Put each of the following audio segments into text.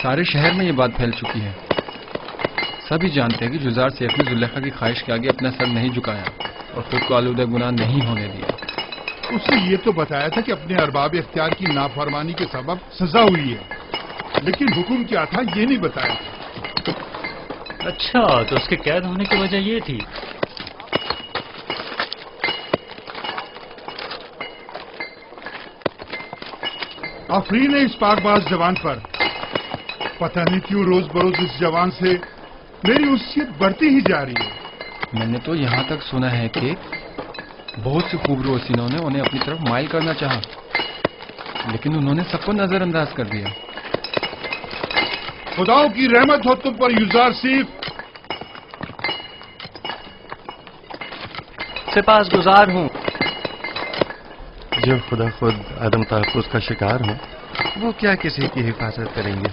سارے شہر میں یہ بات پھیل چکی ہے. سبھی جانتے ہیں کہ جزار سیف نے زلیخا کی خواہش کے آگے اپنا سر نہیں جھکایا اور خود کو آلودہ گناہ نہیں ہونے دیا. اس نے یہ تو بتایا تھا کہ اپنے ارباب اختیار کی نافرمانی کے سبب سزا ہوئی ہے، لیکن حکم کیا تھا یہ نہیں بتایا تھا. اچھا، تو اس کے قید ہونے کی وجہ یہ تھی. آفرین ہے اس پاک باز جوان پر. پتہ نہیں کیوں روز بروز اس جوان سے میری انسیت بڑھتی ہی جا رہی ہے. میں نے تو یہاں تک سنا ہے کہ بہت سے خوبرو حسینوں نے انہیں اپنی طرف مائل کرنا چاہا، لیکن انہوں نے سب کو نظر انداز کر دیا. خداؤں کی رحمت ہو تم پر یزار سیف. سپاس گزار ہوں. جو خدا خود عدم تحفظ کا شکار ہوں وہ کیا کسی کی حفاظت کریں گے.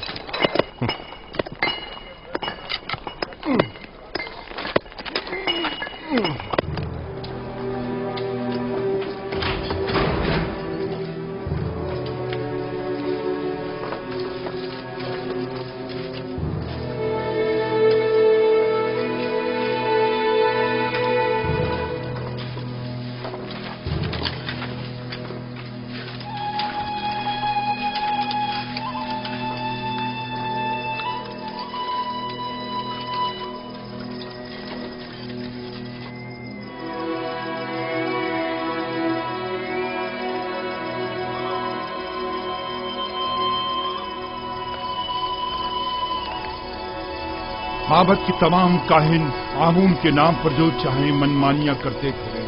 معبد کی تمام کاہن آمون کے نام پر جو چاہیں منمانیاں کرتے پھریں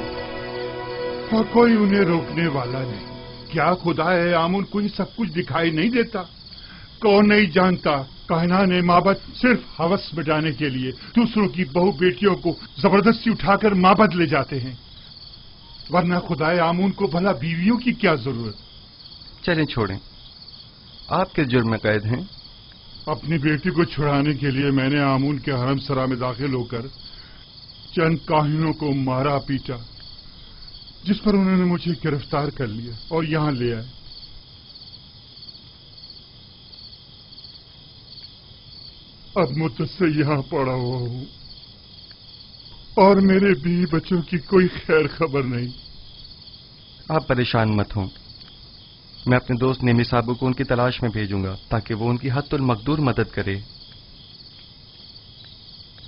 اور کوئی انہیں روکنے والا نہیں. کیا خدا ہے آمون کو یہ سب کچھ دکھائی نہیں دیتا؟ کون نہیں جانتا کاہنان معبد صرف ہوس مٹانے کے لیے دوسروں کی بہو بیٹیوں کو زبردستی اٹھا کر معبد لے جاتے ہیں، ورنہ خدا آمون کو بھلا بیویوں کی کیا ضرورت. چلیں چھوڑیں، آپ کس جرم میں قید ہیں؟ اپنی بیٹی کو چھڑانے کے لیے میں نے آمون کے حرم سرا میں داخل ہو کر چند کاہنوں کو مارا پیٹا، جس پر انہوں نے مجھے گرفتار کر لیا اور یہاں لے آئے. اب مدت سے یہاں پڑا ہوا ہوں اور میرے بیوی بچوں کی کوئی خیر خبر نہیں. آپ پریشان مت ہوں، میں اپنے دوست نیمی صاحب کو ان کی تلاش میں بھیجوں گا تاکہ وہ ان کی حد المقدور مدد کرے.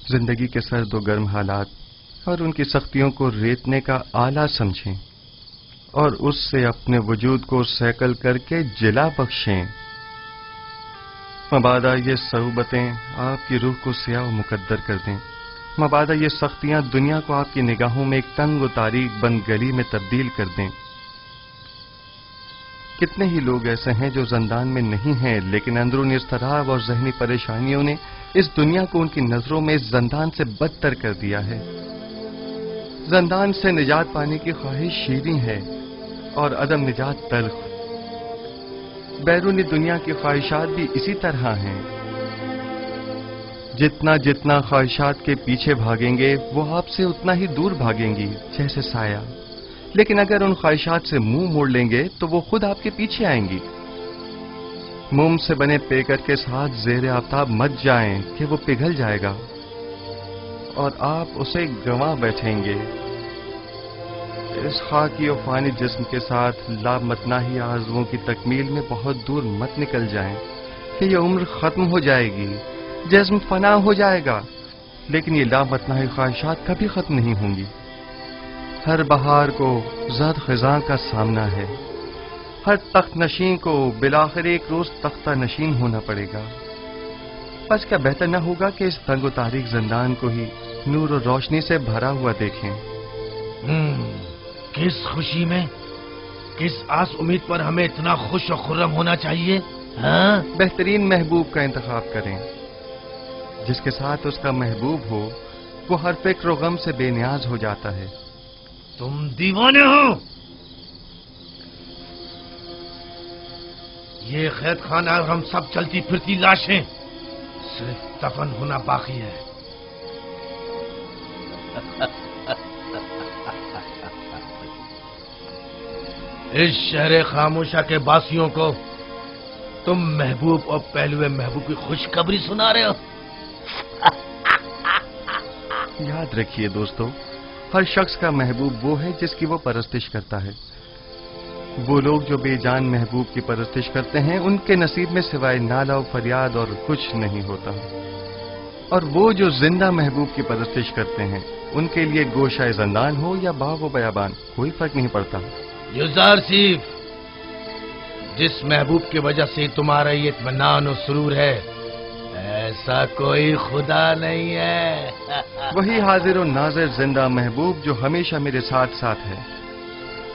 زندگی کے سرد و گرم حالات اور ان کی سختیوں کو ریتنے کا آلہ سمجھیں اور اس سے اپنے وجود کو سیکل کر کے جلا بخشیں. مبادا یہ صعوبتیں آپ کی روح کو سیاہ و مقدر کر دیں. مبادا یہ سختیاں دنیا کو آپ کی نگاہوں میں ایک تنگ و تاریک بند گلی میں تبدیل کر دیں. کتنے ہی لوگ ایسے ہیں جو زندان میں نہیں ہیں، لیکن اندرونی اضطراب اور ذہنی پریشانیوں نے اس دنیا کو ان کی نظروں میں زندان سے بدتر کر دیا ہے. زندان سے نجات پانے کی خواہش شیریں ہے اور عدم نجات تلخ. بیرونی دنیا کی خواہشات بھی اسی طرح ہیں. جتنا جتنا خواہشات کے پیچھے بھاگیں گے وہ آپ سے اتنا ہی دور بھاگیں گی جیسے سایہ. لیکن اگر ان خواہشات سے منہ موڑ لیں گے تو وہ خود آپ کے پیچھے آئیں گی. موم سے بنے پیکر کے ساتھ زیر آفتاب مت جائیں کہ وہ پگھل جائے گا اور آپ اسے گنوا بیٹھیں گے. اس خاکی و فانی جسم کے ساتھ لامتناہی آرزوؤں کی تکمیل میں بہت دور مت نکل جائیں کہ یہ عمر ختم ہو جائے گی، جسم فنا ہو جائے گا، لیکن یہ لامتناہی خواہشات کبھی ختم نہیں ہوں گی. ہر بہار کو زرد خزاں کا سامنا ہے. ہر تخت نشین کو بالآخر ایک روز تختہ نشین ہونا پڑے گا. بس کیا بہتر نہ ہوگا کہ اس تنگ و تاریک زندان کو ہی نور و روشنی سے بھرا ہوا دیکھیں. کس خوشی میں، کس آس امید پر ہمیں اتنا خوش و خرم ہونا چاہیے؟ ہاں، بہترین محبوب کا انتخاب کریں. جس کے ساتھ اس کا محبوب ہو وہ ہر فکر و غم سے بے نیاز ہو جاتا ہے. تم دیوانے ہو. یہ قید خانہ اور ہم سب چلتی پھرتی لاشیں، صرف دفن ہونا باقی ہے. اس شہر خاموشہ کے باسیوں کو तुम महबूब और पहलुए महबूब की खुशखबरी सुना रहे हो। याद रखिए दोस्तों, हर शख्स का महबूब वो है जिसकी वो परस्तिश करता है। वो लोग जो बेजान महबूब की परस्तिश करते हैं, उनके नसीब में सिवाय नाला और फरियाद और कुछ नहीं होता। और वो जो जिंदा महबूब की परस्तिश करते हैं, उनके लिए गोशाए ज़ंदान हो या बाग व बयाबान, कोई फर्क नहीं पड़ता। युजार सीफ, जिस महबूब की वजह से तुम्हारा ये इत्मीनान और सुरूर है, ऐसा कोई खुदा नहीं है। वही हाजिर और नाजिर जिंदा महबूब जो हमेशा मेरे साथ साथ है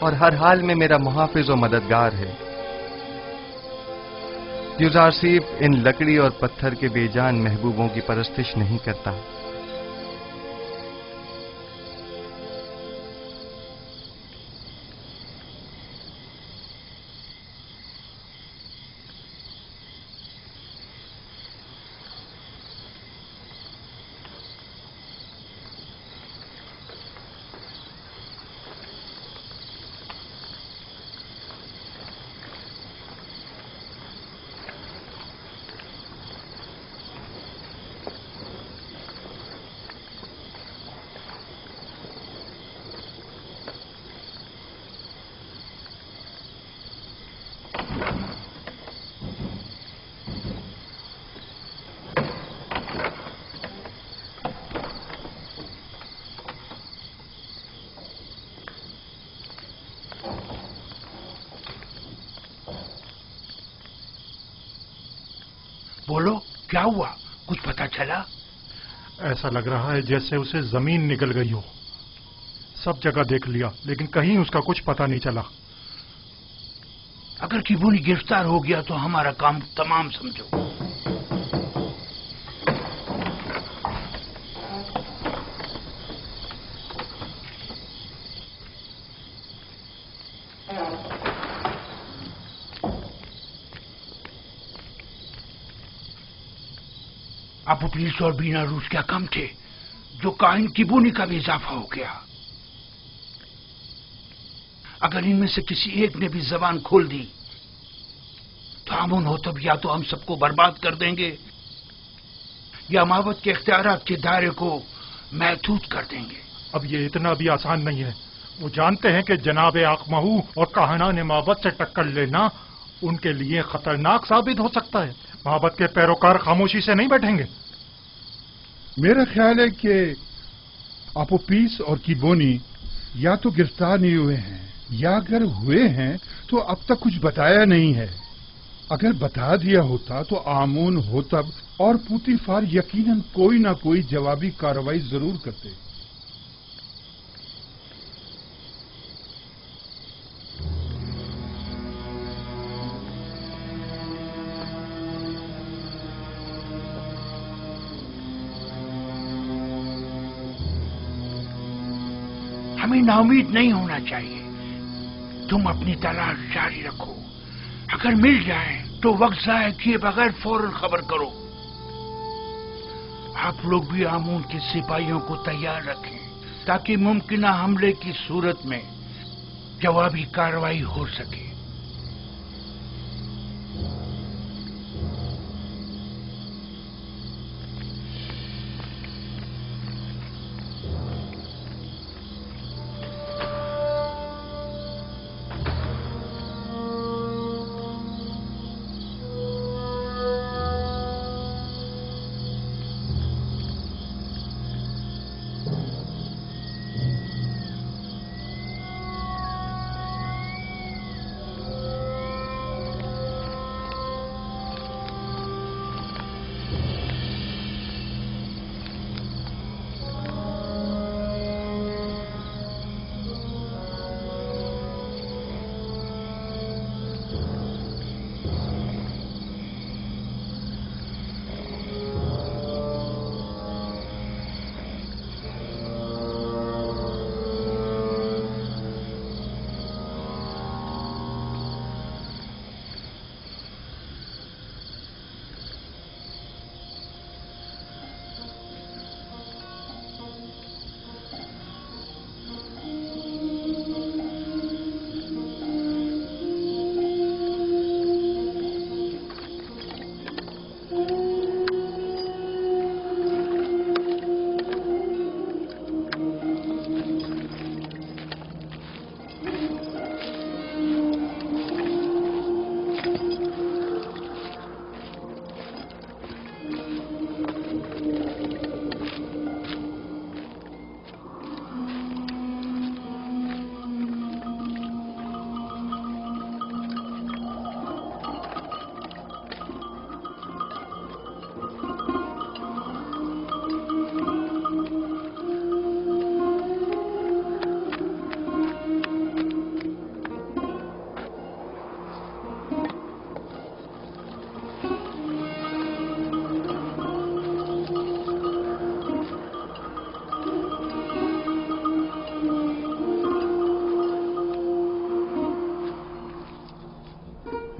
और हर हाल में मेरा मुहाफिज और मददगार है। युजारसीफ इन लकड़ी और पत्थर के बेजान महबूबों की परस्तिश नहीं करता। बोलो, क्या हुआ? कुछ पता चला? ऐसा लग रहा है जैसे उसे जमीन निकल गई हो। सब जगह देख लिया, लेकिन कहीं उसका कुछ पता नहीं चला। अगर किबूनी गिरफ्तार हो गया तो हमारा काम तमाम समझो। अब पुलिस और बीना रूस क्या कम थे, जो काहिन किबूनी का भी इजाफा हो गया। अगर इनमें से किसी एक ने भी जबान खोल दी तो अमन हो तब या तो हम सबको बर्बाद कर देंगे या मावत के इख्तियारात के दायरे को महदूद कर देंगे। अब ये इतना भी आसान नहीं है। वो जानते हैं कि जनाब आकमहू और कहानान माबत से टक्कर लेना उनके लिए खतरनाक साबित हो सकता है। माबत के पैरोकार खामोशी से नहीं बैठेंगे। मेरा ख्याल है कि अपोपीस और किबोनी या तो गिरफ्तार नहीं हुए हैं या अगर हुए हैं तो अब तक कुछ बताया नहीं है। अगर बता दिया होता तो आमून होतब और पुतीफार यकीनन कोई ना कोई जवाबी कार्रवाई जरूर करते। हमें नाउमीद नहीं होना चाहिए। तुम अपनी तलाश जारी रखो। अगर मिल जाए तो वक्त जाया किए बगैर फौरन खबर करो। आप लोग भी आमून के सिपाहियों को तैयार रखें ताकि मुमकिना हमले की सूरत में जवाबी कार्रवाई हो सके।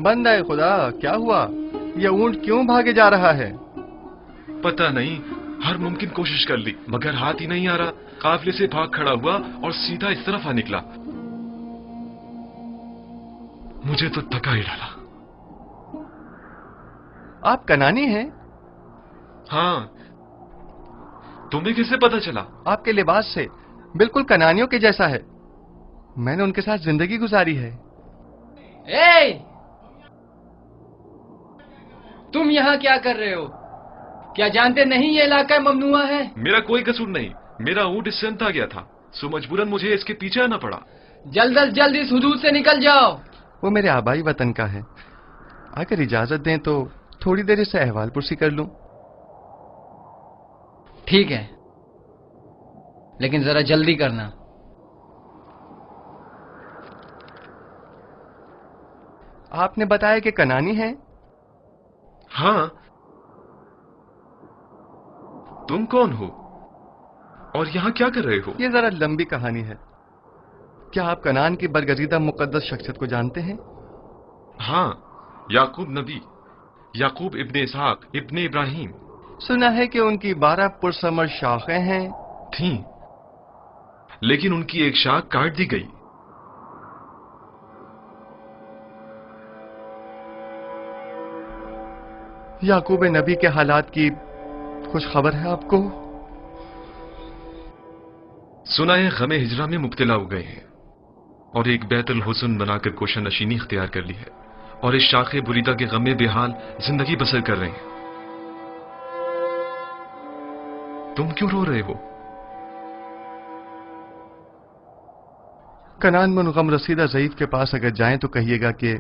बंदा है खुदा, क्या हुआ? ये ऊंट क्यों भागे जा रहा है? पता नहीं, हर मुमकिन कोशिश कर ली मगर हाथ ही नहीं आ रहा। काफिले से भाग खड़ा हुआ और सीधा इस तरफ आ निकला। मुझे तो थका ही डाला। आप कनानी हैं? हाँ, तुम्हें कैसे पता चला? आपके लिबास से बिल्कुल कनानियों के जैसा है। मैंने उनके साथ जिंदगी गुजारी है। ए! तुम यहाँ क्या कर रहे हो? क्या जानते नहीं ये इलाका ममनुआ है? मेरा कोई कसूर नहीं, मेरा ऊंट इससे अंत आ गया था, सो मजबूरन मुझे इसके पीछे आना पड़ा। जल्द अज जल्द इस हुदूद से निकल जाओ। वो मेरे आबाई वतन का है। अगर इजाजत दें तो थोड़ी देर इससे अहवाल पुरसी कर लूं। ठीक है, लेकिन जरा जल्दी करना। आपने बताया कि कनानी है? हाँ, तुम कौन हो और यहाँ क्या कर रहे हो? ये जरा लंबी कहानी है। क्या आप कनान की बरगजीदा मुकद्दस शख्सियत को जानते हैं? हाँ, याकूब नबी, याकूब इब्ने इसहाक इब्ने इब्राहिम। सुना है कि उनकी 12 पुरसमर शाखें हैं। थीं, लेकिन उनकी एक शाख काट दी गई। याकूब नबी के हालात की कुछ खबर है आपको? सुना है गमे हिजरा में मुब्तला हो गए हैं और एक बैतुल हुस्न बनाकर कोशा नशीनी इख्तियार कर ली है और इस शाखे बुरीदा के गमे बेहाल जिंदगी बसर कर रहे हैं। तुम क्यों रो रहे हो? कनान में गम रसीदा ज़ईफ के पास अगर जाएं तो कहिएगा कि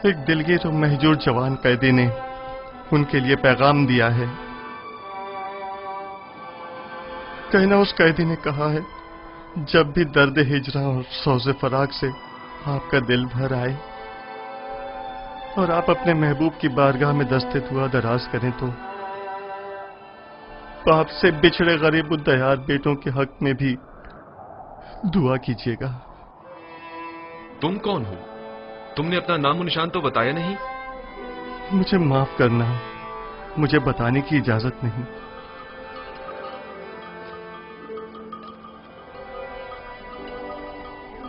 एक दिलगीर और महजूर जवान कैदी ने उनके लिए पैगाम दिया है। कहना उस कैदी ने कहा है, जब भी दर्द हिजरा और सौज़े फराक से आपका दिल भर आए और आप अपने महबूब की बारगाह में दस्ते दुआ दराज करें तो बाप से बिछड़े गरीब उद्दयार बेटों के हक में भी दुआ कीजिएगा। तुम कौन हो? तुमने अपना नामो निशान तो बताया नहीं। मुझे माफ करना, मुझे बताने की इजाजत नहीं।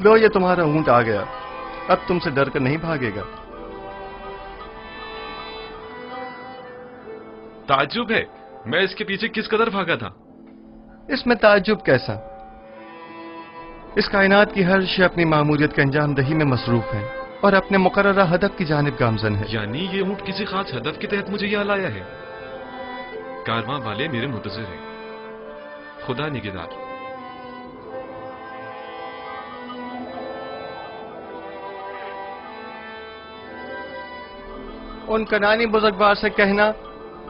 लो, ये तुम्हारा ऊंट आ गया, अब तुमसे डर कर नहीं भागेगा। ताज्जुब है, मैं इसके पीछे किस कदर भागा था। इसमें ताज्जुब कैसा? इस कायनात की हर शय अपनी मामूलियत के अंजाम दही में मसरूफ है और अपने मुकर्ररा हदफ की जानिब गामजन है। यानी ये ऊंट किसी खास हदफ के तहत मुझे यहाँ लाया है। कारवां वाले मेरे मुंतज़िर हैं। खुदा निगहदार। उन कनानी बुजुर्गवार से कहना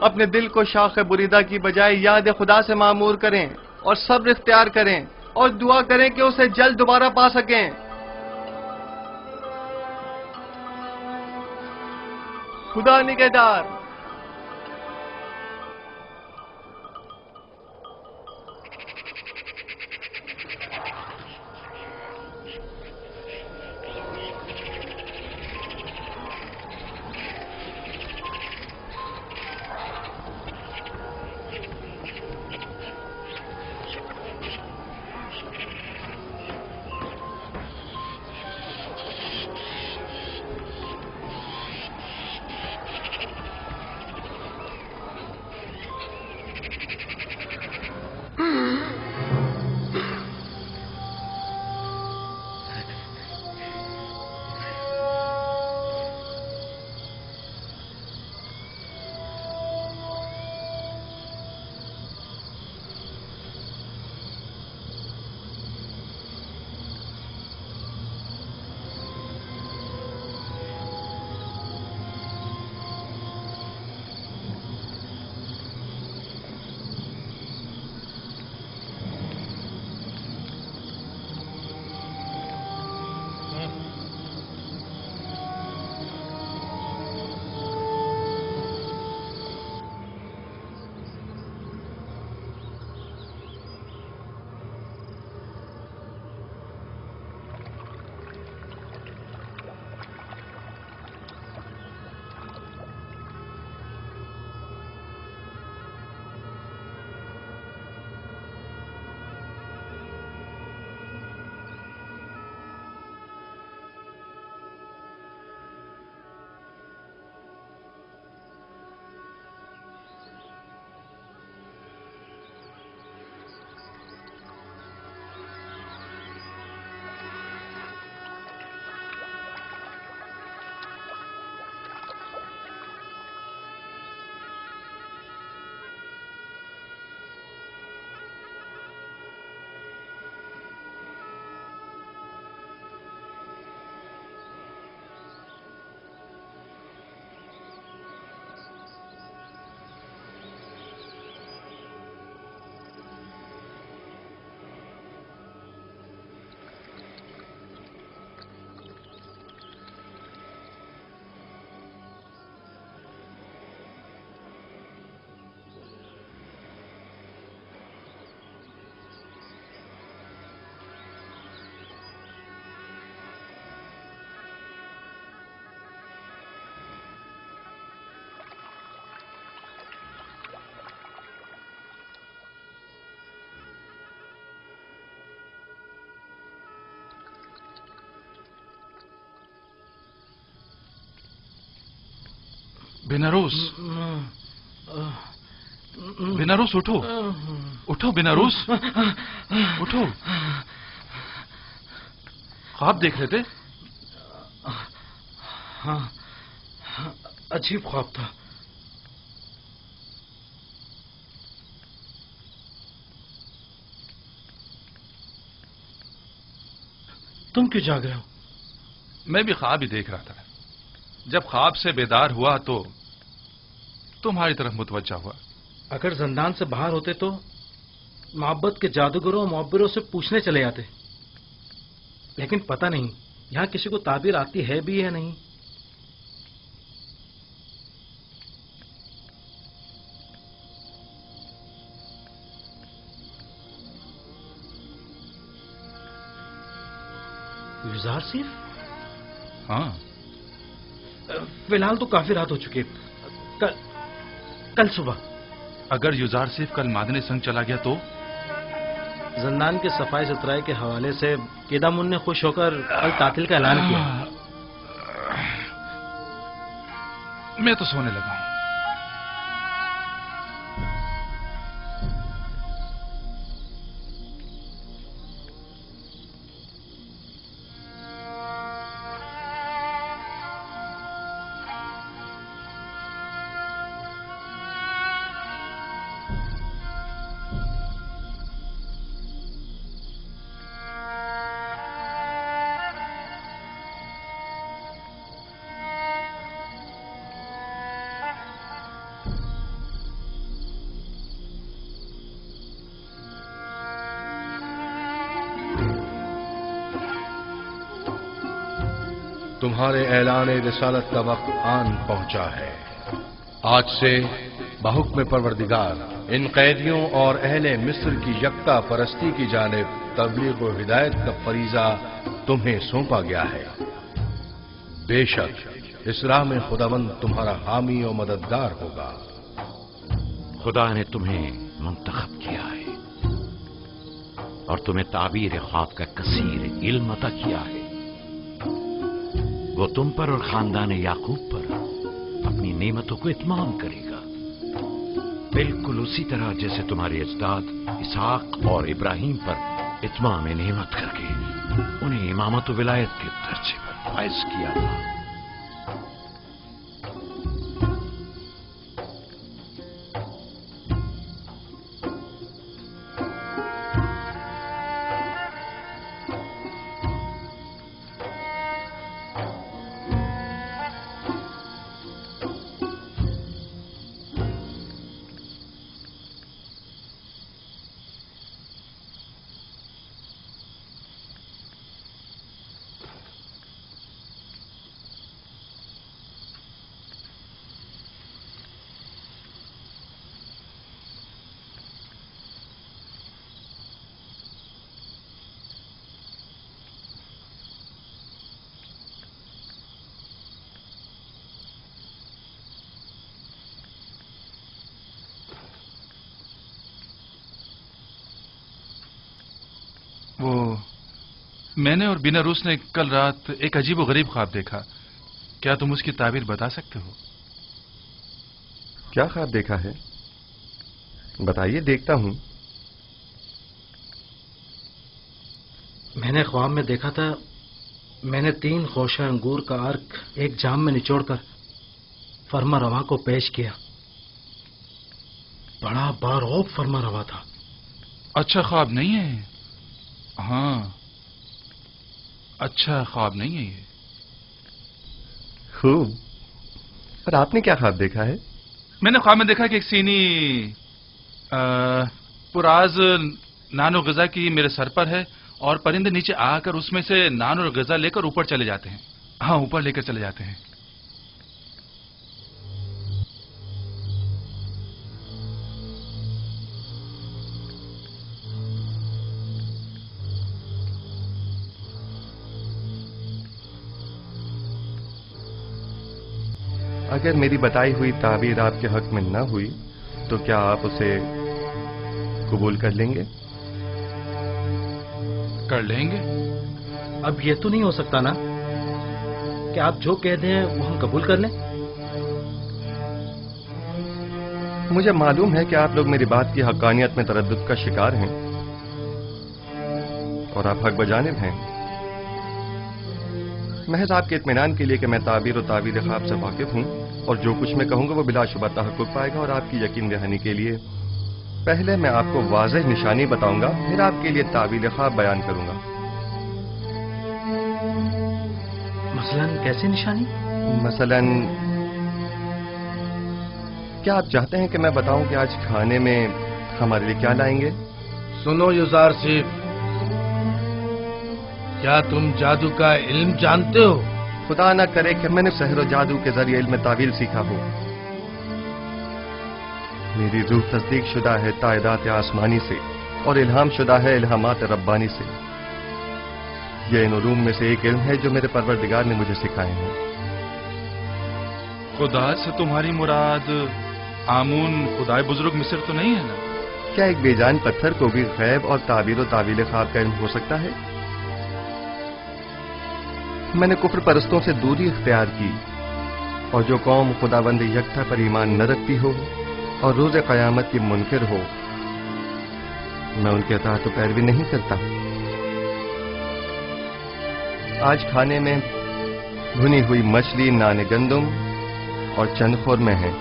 अपने दिल को शाख बुरीदा की बजाय याद खुदा से मामूर करें और सब्र इख्तियार करें और दुआ करें कि उसे जल्द दोबारा पा सकें। खुदा निगहदार। बेनारोस, बेनारोस उठो, उठो बेनारोस, उठो। ख्वाब देख रहे थे? हाँ, अजीब ख्वाब था। तुम क्यों जाग रहे हो? मैं भी ख्वाब ही देख रहा था। जब ख्वाब से बेदार हुआ तो तुम्हारी तरफ मुतवज्जा हुआ। अगर जिंदान से बाहर होते तो मोहब्बत के जादूगरों और मुअब्बिरों से पूछने चले जाते, लेकिन पता नहीं यहां किसी को ताबीर आती है भी या नहीं। युजार सिर्फ? हाँ, फिलहाल तो काफी रात हो चुकी है। कल सुबह अगर युजार सिर्फ कल मादने संग चला गया तो? जिंदान के सफाई सुथराई के हवाले से केदामुन ने खुश होकर कल तातिल का ऐलान किया। मैं तो सोने लगा हूं। तुम्हारे ऐलान रिसालत का वक्त आन पहुंचा है। आज से बहुक्म परवरदिगार इन कैदियों और अहले मिस्र की यकता परस्ती की जानिब तबलीग व हिदायत का फरीजा तुम्हें सौंपा गया है। बेशक इस राह में खुदावंद तुम्हारा हामी और मददगार होगा। खुदा ने तुम्हें मुंतखब किया है और तुम्हें ताबीर ख्वाब का कसीर इल्म अता किया है। वो तुम पर और खानदान याकूब पर अपनी नेमतों को इत्माम करेगा, बिल्कुल उसी तरह जैसे तुम्हारे अजदाद इसहाक और इब्राहिम पर इत्माम नेमत करके उन्हें इमामत व विलायत के दर्जे पर फाइज किया था। वो मैंने और बिनारूस ने कल रात एक अजीब व गरीब ख्वाब देखा। क्या तुम उसकी ताबीर बता सकते हो? क्या ख्वाब देखा है? बताइए, देखता हूं। मैंने ख्वाब में देखा था, मैंने 3 खोशा अंगूर का अर्क एक जाम में निचोड़कर फरमा रवा को पेश किया। बड़ा बारौब फरमा रवा था। अच्छा ख्वाब नहीं है। हाँ, अच्छा ख्वाब नहीं है ये। खूब। पर आपने क्या ख्वाब देखा है? मैंने ख्वाब में देखा कि एक सीनी पुराज नान और गजा की मेरे सर पर है और परिंदे नीचे आकर उसमें से नान और गजा लेकर ऊपर चले जाते हैं। हाँ, ऊपर लेकर चले जाते हैं। अगर मेरी बताई हुई ताबीर आपके हक में न हुई तो क्या आप उसे कबूल कर लेंगे? कर लेंगे। अब ये तो नहीं हो सकता ना कि आप जो कह दें वो हम कबूल कर लें? مجھے معلوم ہے کہ آپ لوگ میری بات کی حقانیت میں تردد کا شکار ہیں اور آپ حق بجانب ہیں. محض آپ کے اطمینان کے لیے کہ میں تعبیر و تعبیر خواب سے واقف ہوں اور جو کچھ میں کہوں گا وہ بلا شبہ تحقق پائے گا، اور آپ کی یقین دہانی کے لیے پہلے میں آپ کو واضح نشانی بتاؤں گا، پھر آپ کے لیے تعبیر خواب بیان کروں گا. مثلاً کیسی نشانی؟ مثلاً کیا آپ چاہتے ہیں کہ میں بتاؤں کہ آج کھانے میں ہمارے لیے کیا لائیں گے؟ سنو یوزارسیف، کیا تم جادو کا علم جانتے ہو؟ خدا نہ کرے کہ میں نے سحر و جادو کے ذریعے علم تعویل سیکھا ہو. میری روح تصدیق شدہ ہے تائیدات آسمانی سے اور الہام شدہ ہے الہامات ربانی سے. یہ ان علوم میں سے ایک علم ہے جو میرے پروردگار نے مجھے سکھائے ہیں. خدا سے تمہاری مراد آمون خدائے بزرگ مصر تو نہیں ہے نا؟ کیا ایک بے جان پتھر کو بھی غیب اور تعبیر و تعویل خواب کا علم ہو سکتا ہے؟ میں نے کفر پرستوں سے دوری اختیار کی، اور جو قوم خداوند یکتا پر ایمان نہ رکھتی ہو اور روز قیامت کی منکر ہو، میں ان کے اطاعت و پیروی نہیں کرتا. آج کھانے میں بھنی ہوئی مچھلی، نان گندم اور چند خورمے ہیں.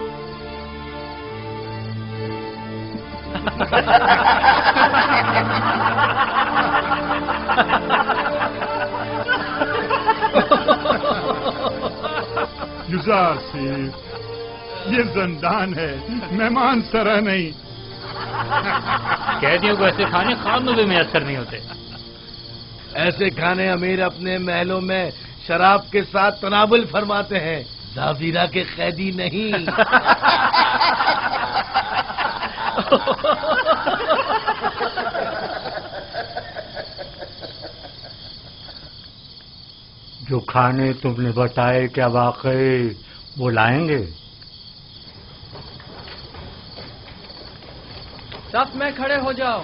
یوزارسیف، یہ زندان ہے، مہمان سرا نہیں. قیدیوں کو ایسے کھانے خواب میں بھی میسر نہیں ہوتے. ایسے کھانے امیر اپنے محلوں میں شراب کے ساتھ تناول فرماتے ہیں، زاویرہ کے قیدی نہیں. جو کھانے تم نے بتائے کیا واقعی وہ لائیں گے؟ صف میں کھڑے ہو جاؤ.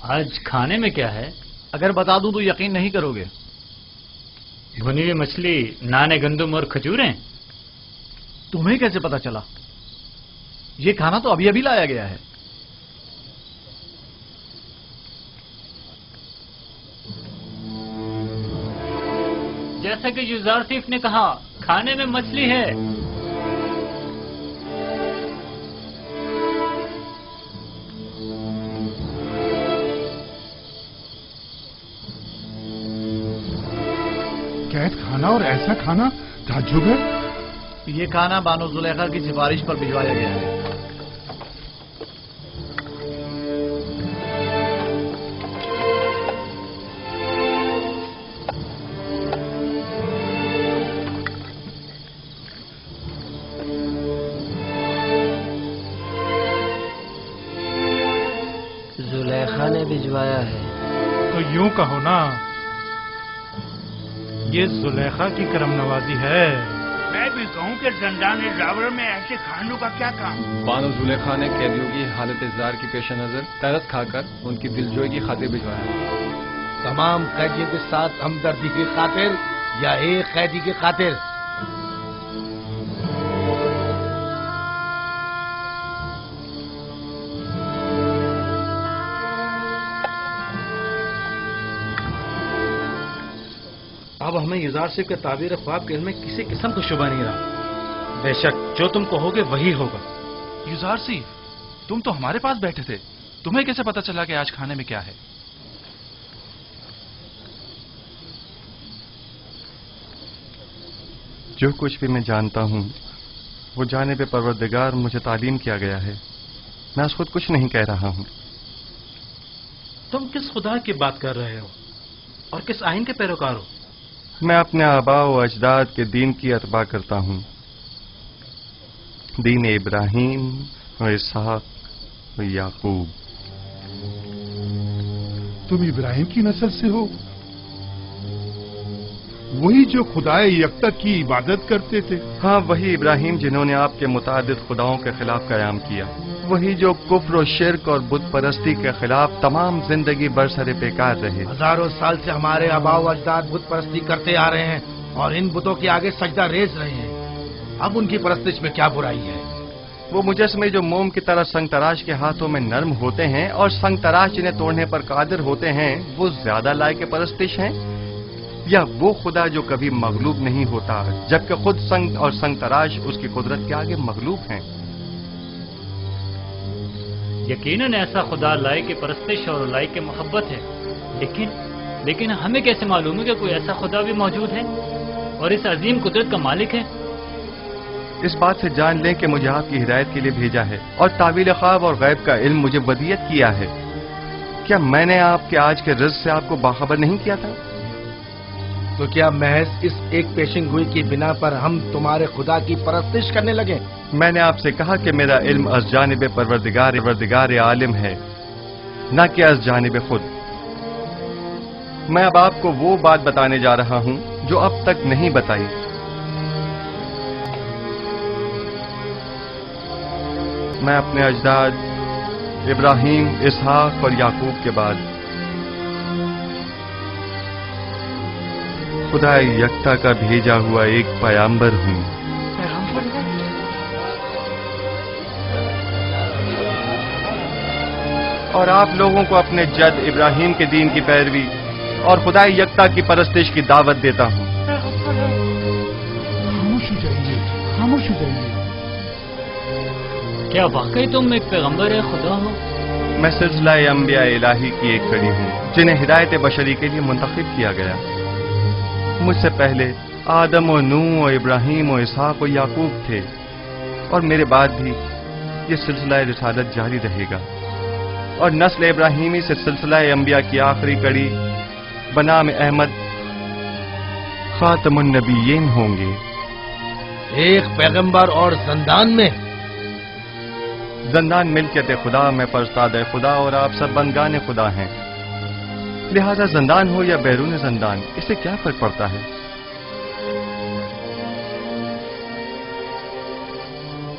آج کھانے میں کیا ہے؟ اگر بتا دوں تو یقین نہیں کرو گے. بھنی ہوئی مچھلی، نان گندم اور کھجوریں. تمہیں کیسے پتا چلا؟ یہ کھانا تو ابھی ابھی لایا گیا ہے. جیسا کہ یوزارسیف نے کہا، کھانے میں مچھلی ہے. قید کھانا اور ایسا کھانا تعجب ہے. یہ کھانا بانو زلیخا کی سفارش پر بھجوایا گیا ہے. زلیخا نے بھجوایا ہے. تو یوں کہو نا، یہ زلیخا کی کرم نوازی ہے. میں بھی کہوں کہ زندان ڈراور میں ایسے کھانوں کا کیا کام؟ بانو زلیخا نے قیدیوں کی حالت اضطرار کے پیش نظر ترس کھا کر ان کی دلجوئی کی خاطر بھجوایا. تمام قیدیوں کے ساتھ ہمدردی کی خاطر یا ایک قیدی کی خاطر؟ اب ہمیں یوزارسیف کے تعبیر خواب کے علم میں کسی قسم کا شبہ نہیں رہا. بے شک جو تم کہو گے وہی ہوگا. یوزارسیف، تم تو ہمارے پاس بیٹھے تھے، تمہیں کیسے پتا چلا کہ آج کھانے میں کیا ہے؟ جو کچھ بھی میں جانتا ہوں وہ جانب پروردگار مجھے تعلیم کیا گیا ہے. میں اس خود کچھ نہیں کہہ رہا ہوں. تم کس خدا کی بات کر رہے ہو اور کس آئین کے پیروکار ہو؟ میں اپنے آباء و اجداد کے دین کی اتباع کرتا ہوں. دین ابراہیم و اسحاق و یعقوب. تم ابراہیم کی نسل سے ہو؟ वही जो खुदाए यकता की इबादत करते थे। हाँ, वही इब्राहिम जिन्होंने आपके मुतादिद खुदाओं के खिलाफ कयाम किया, वही जो कुफ्र और शिर्क और बुत परस्ती के खिलाफ तमाम जिंदगी बरसरे बेकार रहे। हजारों साल से हमारे आबाओ अजदाद बुत परस्ती करते आ रहे हैं और इन बुतों के आगे सजदा रेज रहे हैं। अब उनकी परस्तिश में क्या बुराई है? वो मुजस्मे जो मोम की तरह संग तराश के हाथों में नर्म होते हैं और संग तराश जिन्हें तोड़ने पर कादिर होते हैं, वो ज्यादा लायक परस्तिश हैं, या वो खुदा जो कभी मगलूब नहीं होता जबकि खुद संग और संग तराश उसकी कुदरत के आगे मगलूब हैं? यकीनन ऐसा खुदा लायक की परस्तिश और लायक की मोहब्बत है, लेकिन हमें कैसे मालूम है कि कोई ऐसा खुदा भी मौजूद है और इस अजीम कुदरत का मालिक है? इस बात से जान लें कि मुझे आपकी हिदायत के लिए भेजा है और तावील ख्वाब और गैब का इल्म मुझे वदियत किया है। क्या मैंने आपके आज के रिज़्क़ से आपको बाखबर नहीं किया था? तो क्या महज इस एक पेशिंगोई की बिना पर हम तुम्हारे खुदा की परस्तिश करने लगे? मैंने आपसे कहा कि मेरा इल्म अज़ जानिब परवरदिगार आलिम है, न कि अज़ जानिब खुद। मैं अब आपको वो बात बताने जा रहा हूं जो अब तक नहीं बताई। मैं अपने अजदाद इब्राहिम, इसहाक और याकूब के बाद खुदा यकता का भेजा हुआ एक पैगंबर हूं। और आप लोगों को अपने जद इब्राहिम के दीन की पैरवी और खुदा यकता की परस्तिश की दावत देता हूं। खामोश हो जाइए, खामोश हो जाइए। क्या वाकई तुम एक पैगंबर है खुदा हो? मैं सिलसिला अंबिया इलाही की एक कड़ी हूं जिन्हें हिदायत बशरी के लिए मुंतखब किया गया। मुझसे पहले आदम और नूह और इब्राहिम और इसहाक और याकूब थे और मेरे बाद भी ये सिलसिला रिसालत जारी रहेगा और नस्ल इब्राहिमी से सिलसिला अंबिया की आखिरी कड़ी बनाम अहमद खातमुन नबीयीन होंगे। एक पैगंबर और जंदान में? जंदान मिल्कियत खुदा में परस्ताद खुदा और आप सब बंदगान खुदा हैं, लिहाजा जंदान हो या बैरून जंदान इससे क्या फर्क पड़ता है?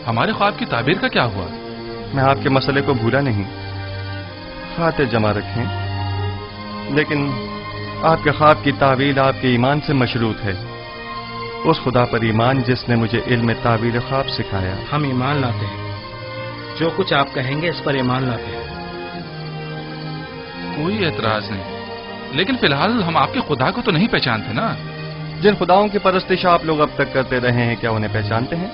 हमारे ख्वाब की ताबीर का क्या हुआ? मैं आपके मसले को भूला नहीं, खातिर जमा रखें, लेकिन आपके ख्वाब की तावील आपके ईमान से मशरूत है, उस खुदा पर ईमान जिसने मुझे इल्म तावील ख्वाब सिखाया। हम ईमान लाते हैं, जो कुछ आप कहेंगे इस पर ईमान लाते हैं। कोई एतराज नहीं, लेकिन फिलहाल हम आपके खुदा को तो नहीं पहचानते ना। जिन खुदाओं की परस्तिश आप लोग अब तक करते रहे हैं, क्या उन्हें पहचानते हैं?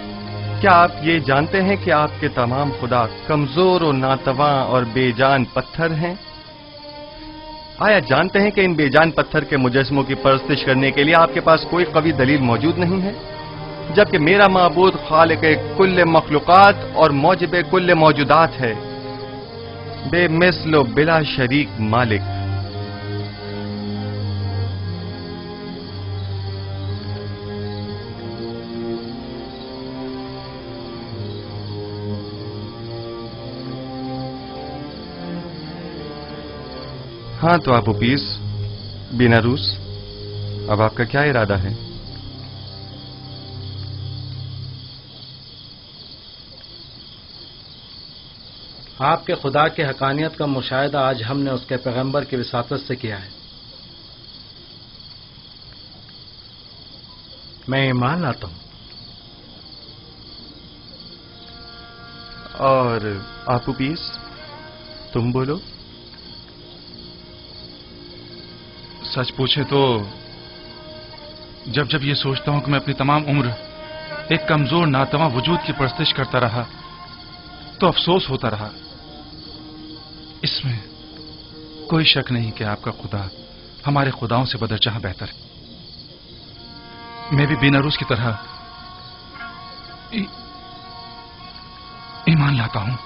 क्या आप ये जानते हैं कि आपके तमाम खुदा कमजोर और नातवा और बेजान पत्थर हैं? आया जानते हैं कि इन बेजान पत्थर के मुजस्मों की परस्तिश करने के लिए आपके पास कोई कवी दलील मौजूद नहीं है, जबकि मेरा माबूद खालिक कुल्ले मखलूकात और मौजिब कुल्ले मौजूदात है, बेमिस्ल बिला शरीक मालिक। हाँ तो आप उपीस बिना रूस, अब आपका क्या इरादा है? आपके खुदा के हकानियत का मुशाहिदा आज हमने उसके पैगंबर की विसातत से किया है। मैं ईमान लाता हूं। और आप उपीस तुम बोलो। सच पूछे तो जब जब ये सोचता हूं कि मैं अपनी तमाम उम्र एक कमजोर नातवा वजूद की परस्तिश करता रहा तो अफसोस होता रहा। इसमें कोई शक नहीं कि आपका खुदा हमारे खुदाओं से बदरजहां बेहतर है। मैं भी बेनारूस की तरह ईमान लाता हूं।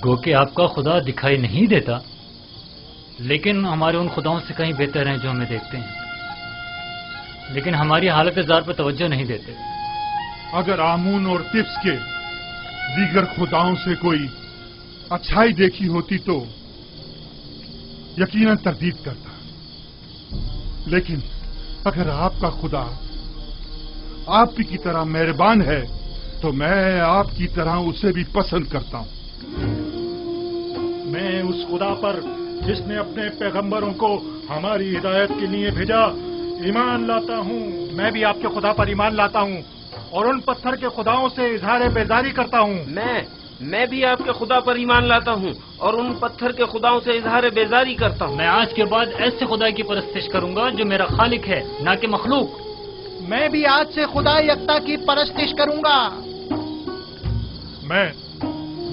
गो कि आपका खुदा दिखाई नहीं देता, लेकिन हमारे उन खुदाओं से कहीं बेहतर हैं जो हमें देखते हैं, लेकिन हमारी हालत ज़ार पर तवज्जो नहीं देते। अगर आमून और तिब्स के दीगर खुदाओं से कोई अच्छाई देखी होती तो यकीनन तरदीद करता, लेकिन अगर आपका खुदा आपकी की तरह मेहरबान है तो मैं आपकी तरह उसे भी पसंद करता हूं। मैं उस खुदा पर जिसने अपने पैगंबरों को हमारी हिदायत के लिए भेजा ईमान लाता हूं। मैं भी आपके खुदा पर ईमान लाता हूं और उन पत्थर के खुदाओं से इजहार बेजारी करता हूं। मैं भी आपके खुदा पर ईमान लाता हूँ और उन पत्थर के खुदाओं से इजहार बेजारी करता हूँ। मैं आज के बाद ऐसे खुदा की परस्तिश करूंगा जो मेरा खालिक है, ना कि मखलूक। मैं भी आज से खुदा यकता की परस्तिश करूंगा।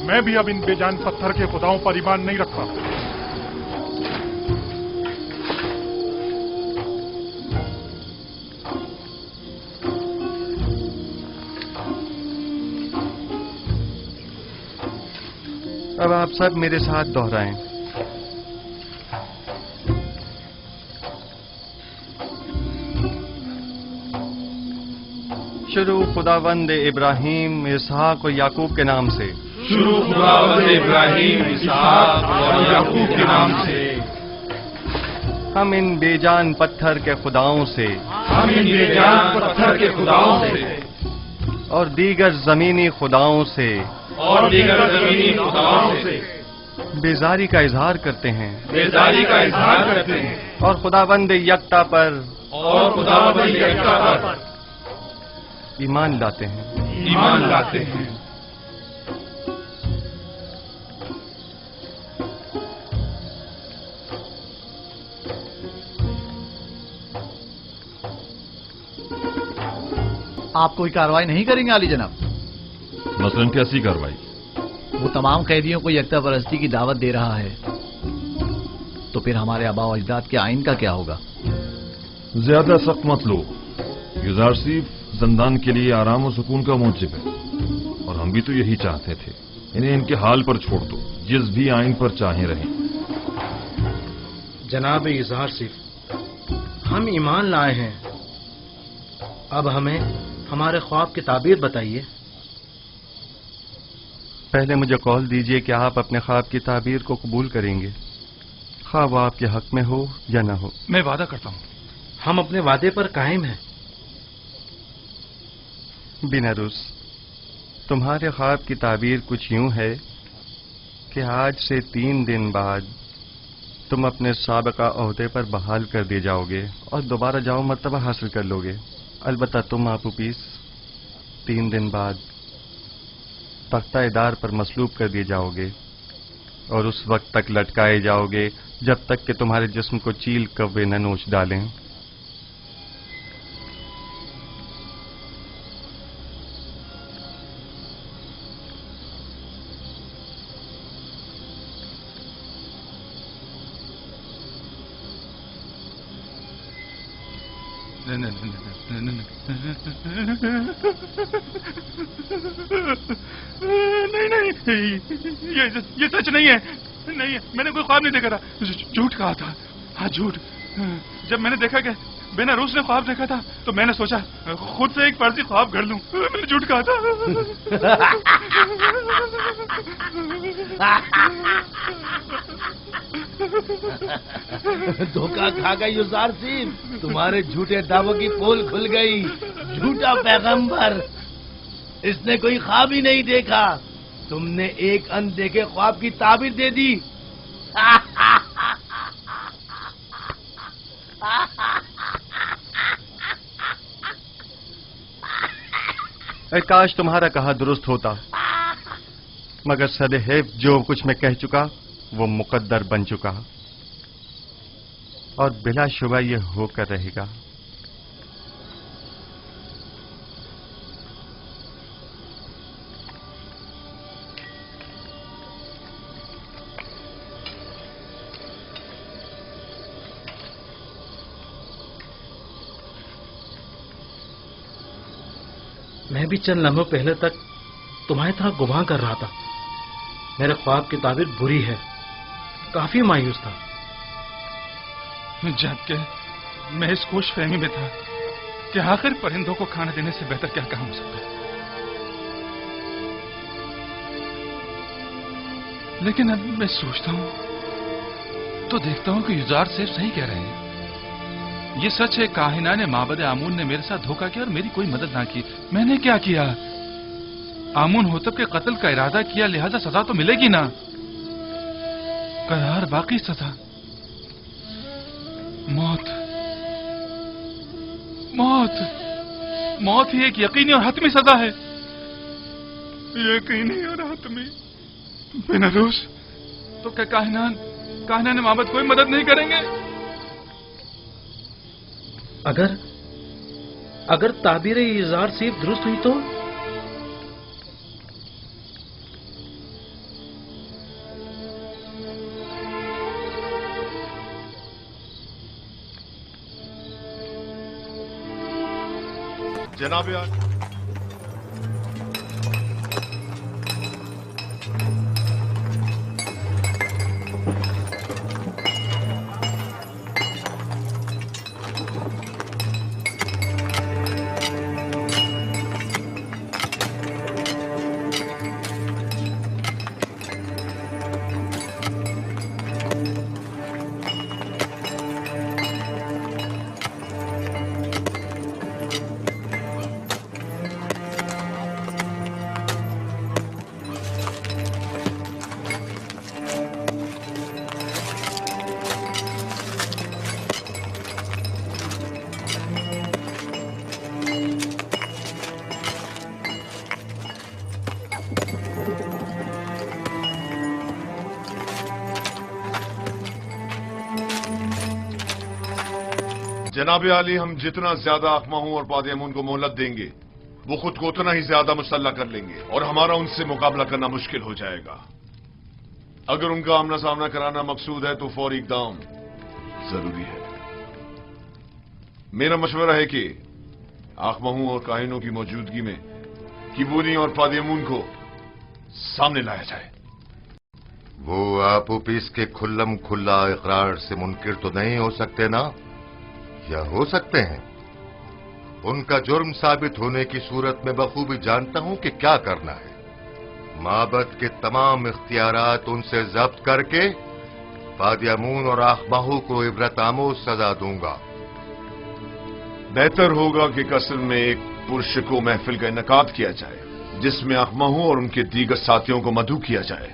मैं भी अब इन बेजान पत्थर के खुदाओं पर ईमान नहीं रखता। अब आप सब मेरे साथ दोहराएं। शुरू खुदावंद इब्राहिम, इसहाक और याकूब के नाम से। शुरू खुदावंद इब्राहिम, इसहाक और याकूब के नाम से। हम इन बेजान पत्थर के खुदाओं से, हम इन बेजान पत्थर के खुदाओं से और दीगर जमीनी खुदाओं से और दीगर जमीनी खुदाओं से बेजारी का इजहार करते हैं, बेजारी का इजहार करते हैं और खुदावंद यकता पर ईमान लाते हैं, ईमान लाते हैं। आप कोई कार्रवाई नहीं करेंगे आली जनाब? मसलन कैसी कार्रवाई? वो तमाम कैदियों को यकता परस्ती की दावत दे रहा है, तो फिर हमारे आबा और अजदाद के आइन का क्या होगा? ज्यादा सख्त मत लो। युजार सिर्फ जिंदान के लिए आराम और सुकून का मूजिब है, और हम भी तो यही चाहते थे। इन्हें इनके हाल पर छोड़ दो, जिस भी आइन पर चाहे रहें। जनाब इजहार सिर्फ, हम ईमान लाए हैं, अब हमें हमारे ख्वाब की ताबीर बताइए। पहले मुझे कॉल दीजिए कि आप अपने ख्वाब की ताबीर को कबूल करेंगे, खा वो आपके हक में हो या ना हो। मैं वादा करता हूं। हम अपने वादे पर कायम हैं। बिनारुस, तुम्हारे ख्वाब की ताबीर कुछ यूं है कि आज से 3 दिन बाद तुम अपने साबिका ओहदे पर बहाल कर दिए जाओगे और दोबारा जाओ मर्तबा हासिल कर लोगे। अलबत्ता तुम आपू पीस 3 दिन बाद तख्ता-ए-दार पर मसलूब कर दिए जाओगे और उस वक्त तक लटकाए जाओगे जब तक कि तुम्हारे जिस्म को चील कव्वे न नोच डालें। नहीं, ये सच नहीं है। नहीं, मैंने कोई ख्वाब नहीं देखा था, झूठ कहा था। हाँ, झूठ। जब मैंने देखा कि बेनारूस ने ख्वाब देखा था तो मैंने सोचा खुद से एक फर्जी ख्वाब गढ़ लूं। मैंने झूठ कहा था। धोखा खा गई युजार सिंह, तुम्हारे झूठे दावों की पोल खुल गई। झूठा पैगंबर, इसने कोई ख्वाब ही नहीं देखा। तुमने एक अनदेखे ख्वाब की ताबीर दे दी। काश तुम्हारा कहा दुरुस्त होता, मगर सदैव जो कुछ मैं कह चुका वो मुकद्दर बन चुका और बिला शुबा ये होकर रहेगा। मैं भी चंद लम्हों पहले तक तुम्हारी तरह गुमान कर रहा था। मेरे ख्वाब की ताबीर बुरी है, काफी मायूस था। जबकि मैं इस खुश फहमी में था कि आखिर परिंदों को खाना देने से बेहतर क्या काम हो सकता है। लेकिन अब मैं सोचता हूं तो देखता हूं कि युजार सिर्फ सही कह रहे हैं। ये सच है, काहिना ने माबद आमून ने मेरे साथ धोखा किया और मेरी कोई मदद ना की। मैंने क्या किया? आमून होतब के कत्ल का इरादा किया, लिहाजा सजा तो मिलेगी ना। करार बाकी सजा मौत। मौत मौत ही एक यकीनी और हतमी सजा है। यकीनी और हतमी। बेनारूस, तो क्या काहिना ने माबद कोई मदद नहीं करेंगे? अगर ताबीर इज़ार सिर्फ दुरुस्त हुई तो? जनाब जनाब आली, हम जितना ज्यादा अखमाहू और पादयामून को मोहलत देंगे वो खुद को उतना ही ज्यादा मुसल्ला कर लेंगे और हमारा उनसे मुकाबला करना मुश्किल हो जाएगा। अगर उनका आमना सामना कराना मकसूद है तो फौरी इकदाम जरूरी है। मेरा मशवरा है कि अखमाहू और काहिनों की मौजूदगी में किबूनी और पादयामून को सामने लाया जाए। वो आपो पीस के खुल्लम खुल्ला इकरार से मुनकिर तो नहीं हो सकते ना, या हो सकते हैं? उनका जुर्म साबित होने की सूरत में बखूबी जानता हूं कि क्या करना है। माबद के तमाम इख्तियारात उनसे जब्त करके पादयामून और अखमाहू को इबरत आमोज सजा दूंगा। बेहतर होगा कि कसर में एक पुरशको महफिल का इनकाद किया जाए जिसमें अखमाहू और उनके दीगर साथियों को मदऊ किया जाए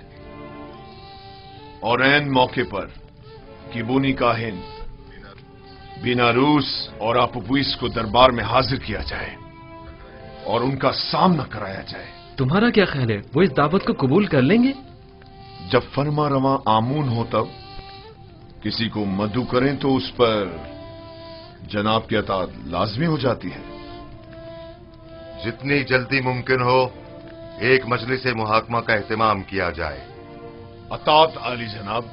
और ऐन मौके पर किबूनी काहिन बेनारूस और आपुपुइस को दरबार में हाजिर किया जाए और उनका सामना कराया जाए। तुम्हारा क्या ख्याल है, वो इस दावत को कबूल कर लेंगे? जब फरमा रवा आमून हो तब किसी को मदऊ करें तो उस पर जनाब की अतात लाजमी हो जाती है। जितनी जल्दी मुमकिन हो एक मजलिस मुहाकमा का एहतमाम किया जाए। अतात आली जनाब।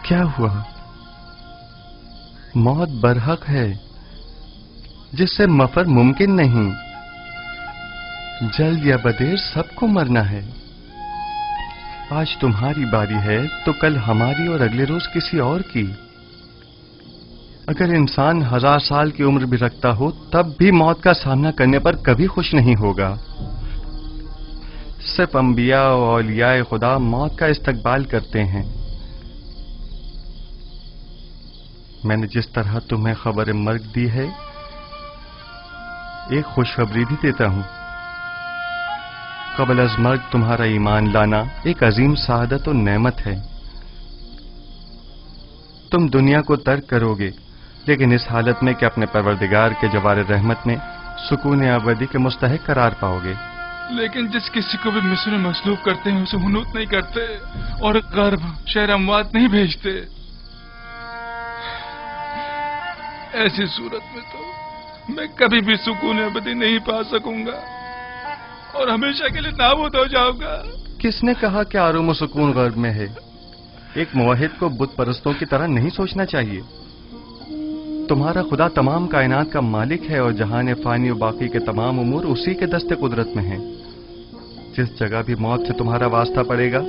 क्या हुआ? मौत बरहक है जिससे मफर मुमकिन नहीं। जल्द या बदेर सबको मरना है। आज तुम्हारी बारी है तो कल हमारी और अगले रोज किसी और की। अगर इंसान 1000 साल की उम्र भी रखता हो तब भी मौत का सामना करने पर कभी खुश नहीं होगा। सिर्फ अंबिया और औलियाए खुदा मौत का इस्तकबाल करते हैं। मैंने जिस तरह तुम्हें खबर मर्ग दी है, एक खुशखबरी भी देता हूं। कबल अज मर्ग तुम्हारा ईमान लाना एक अजीम सआदत और नेमत है। तुम दुनिया को तर्क करोगे, लेकिन इस हालत में कि अपने परवरदिगार के जवार रहमत में सुकून अबदी के मुस्तहिक करार पाओगे। लेकिन जिस किसी को भी मिस्र में मसलूब करते हैं उसे हुनूत नहीं करते और गर्भ शहर अमवात नहीं भेजते। ऐसी सूरत में तो मैं कभी भी सुकून अबदी नहीं पा सकूंगा और हमेशा के लिए नाबूद हो जाऊंगा। किसने कहा कि आराम और सुकून गर्भ में है? एक मुवहिद को बुत परस्तों की तरह नहीं सोचना चाहिए। तुम्हारा खुदा तमाम कायनात का मालिक है और जहान फानी और बाकी के तमाम उमूर उसी के दस्ते कुदरत में हैं। जिस जगह भी मौत से तुम्हारा वास्ता पड़ेगा,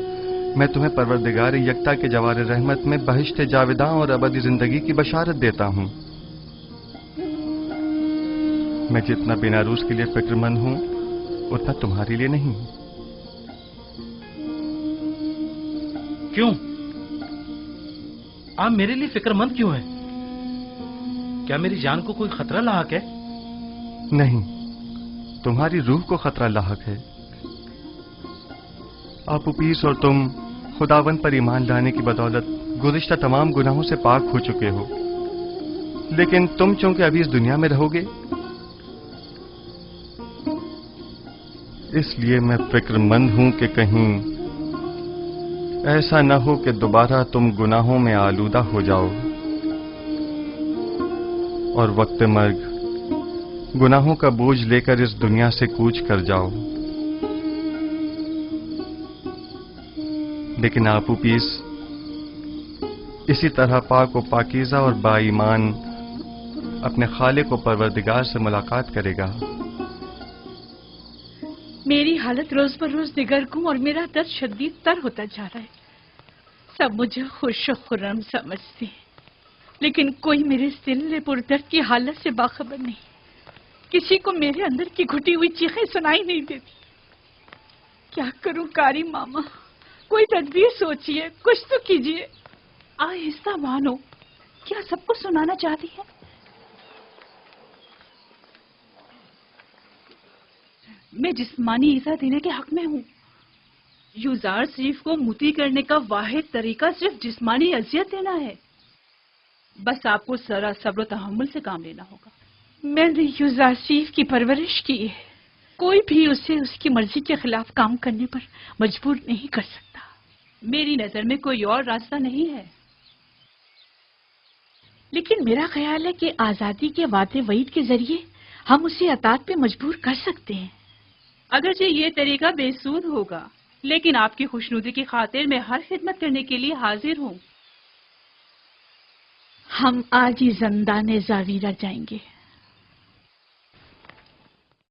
मैं तुम्हें परवरदिगार यकता के जवार रहमत में बहिश्त जाविदा और अबदी जिंदगी की बशारत देता हूं। मैं जितना बेनारूस के लिए फिक्रमंद हूं, उतना तुम्हारे लिए नहीं। क्यों? आप मेरे लिए फिक्रमंद क्यों हैं? क्या मेरी जान को कोई खतरा लाहक है? नहीं, तुम्हारी रूह को खतरा लाहक है। आप उपीस और तुम खुदावन पर ईमान लाने की बदौलत गुज़िश्ता तमाम गुनाहों से पाक हो चुके हो, लेकिन तुम चूंकि अभी इस दुनिया में रहोगे, इसलिए मैं फिक्रमंद हूं कि कहीं ऐसा न हो कि दोबारा तुम गुनाहों में आलूदा हो जाओ और वक्त मर्ग गुनाहों का बोझ लेकर इस दुनिया से कूच कर जाओ। लेकिन आपूपीस इसी तरह पाक व पाकीज़ा और बाईमान अपने खालिक व परवरदिगार से मुलाकात करेगा। मेरी हालत रोज बर रोज निगरगुम और मेरा दर्द शदीद तर होता जा रहा है। सब मुझे खुश और खुर्रम समझते हैं, लेकिन कोई मेरे दिल पुरदर्द की हालत से बाखबर नहीं। किसी को मेरे अंदर की घुटी हुई चीखें सुनाई नहीं देती। क्या करूं कारी मामा? कोई तदबीर सोचिए, कुछ तो कीजिए। आहिस्ता मानो, क्या सबको सुनाना चाहती है? मैं जिस्मानी ईजा देने के हक में हूँ। यूजार शरीफ को मुती करने का वाहिद तरीका सिर्फ जिस्मानी अजियत देना है। बस आपको जरा सब्र तहम्मुल से काम लेना होगा। मैंने यूजार शरीफ की परवरिश की है। कोई भी उसे उसकी मर्जी के खिलाफ काम करने पर मजबूर नहीं कर सकता। मेरी नजर में कोई और रास्ता नहीं है। लेकिन मेरा ख्याल है कि आजादी के वादे वईद के जरिए हम उसे अतात पे मजबूर कर सकते हैं। अगरचे ये तरीका बेसूद होगा, लेकिन आपकी खुशनुदी की खातिर मैं हर खिदमत करने के लिए हाजिर हूँ। हम आज ही ज़ंदान ज़ावीरा जाएंगे।